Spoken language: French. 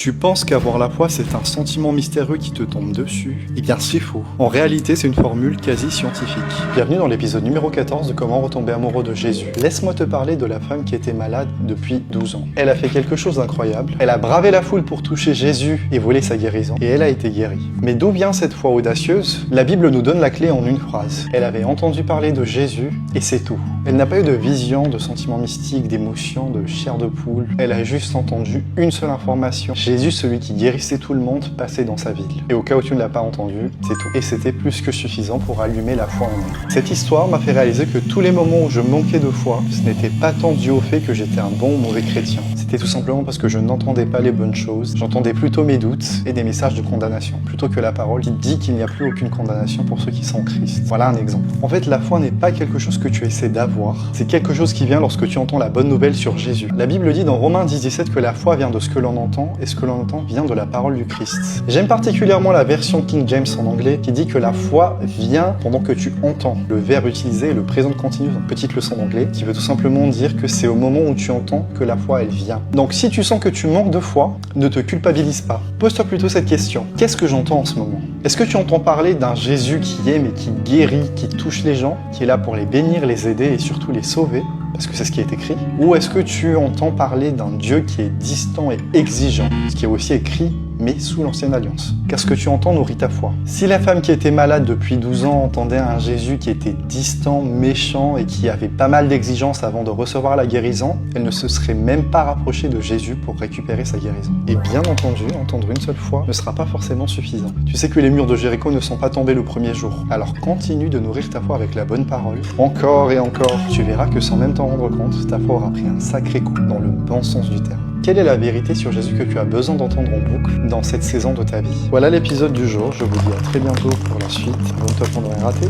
Tu penses qu'avoir la foi, c'est un sentiment mystérieux qui te tombe dessus? Eh bien, c'est faux. En réalité, c'est une formule quasi scientifique. Bienvenue dans l'épisode numéro 14 de Comment retomber amoureux de Jésus. Laisse-moi te parler de la femme qui était malade depuis 12 ans. Elle a fait quelque chose d'incroyable. Elle a bravé la foule pour toucher Jésus et voler sa guérison. Et elle a été guérie. Mais d'où vient cette foi audacieuse? La Bible nous donne la clé en une phrase. Elle avait entendu parler de Jésus et c'est tout. Elle n'a pas eu de vision, de sentiments mystiques, d'émotions, de chair de poule. Elle a juste entendu une seule information. Jésus, celui qui guérissait tout le monde, passait dans sa ville. Et au cas où tu ne l'as pas entendu, c'est tout. Et c'était plus que suffisant pour allumer la foi en elle. Cette histoire m'a fait réaliser que tous les moments où je manquais de foi, ce n'était pas tant dû au fait que j'étais un bon ou mauvais chrétien. C'était tout simplement parce que je n'entendais pas les bonnes choses. J'entendais plutôt mes doutes et des messages de condamnation, plutôt que la parole qui dit qu'il n'y a plus aucune condamnation pour ceux qui sont en Christ. Voilà un exemple. En fait, la foi n'est pas quelque chose que tu essaies d'avoir. C'est quelque chose qui vient lorsque tu entends la bonne nouvelle sur Jésus. La Bible dit dans Romains 10:17 que la foi vient de ce que l'on entend et ce que l'on entend vient de la parole du Christ. J'aime particulièrement la version King James en anglais qui dit que la foi vient pendant que tu entends. Le verbe utilisé est le présent continu, une petite leçon d'anglais, qui veut tout simplement dire que c'est au moment où tu entends que la foi elle vient. Donc si tu sens que tu manques de foi, ne te culpabilise pas. Pose-toi plutôt cette question. Qu'est-ce que j'entends en ce moment? Est-ce que tu entends parler d'un Jésus qui aime et qui guérit, qui touche les gens, qui est là pour les bénir, les aider et surtout les sauver? Parce que c'est ce qui est écrit. Ou est-ce que tu entends parler d'un Dieu qui est distant et exigeant, ce qui est aussi écrit, mais sous l'ancienne alliance? Car ce que tu entends nourrit ta foi. Si la femme qui était malade depuis 12 ans entendait un Jésus qui était distant, méchant et qui avait pas mal d'exigences avant de recevoir la guérison, elle ne se serait même pas rapprochée de Jésus pour récupérer sa guérison. Et bien entendu, entendre une seule fois ne sera pas forcément suffisant. Tu sais que les murs de Jéricho ne sont pas tombés le premier jour. Alors continue de nourrir ta foi avec la bonne parole. Encore et encore, tu verras que sans même t'en rendre compte, ta foi aura pris un sacré coup dans le bon sens du terme. Quelle est la vérité sur Jésus que tu as besoin d'entendre en boucle dans cette saison de ta vie? Voilà l'épisode du jour, je vous dis à très bientôt pour la suite. Bon top, on devrait rater.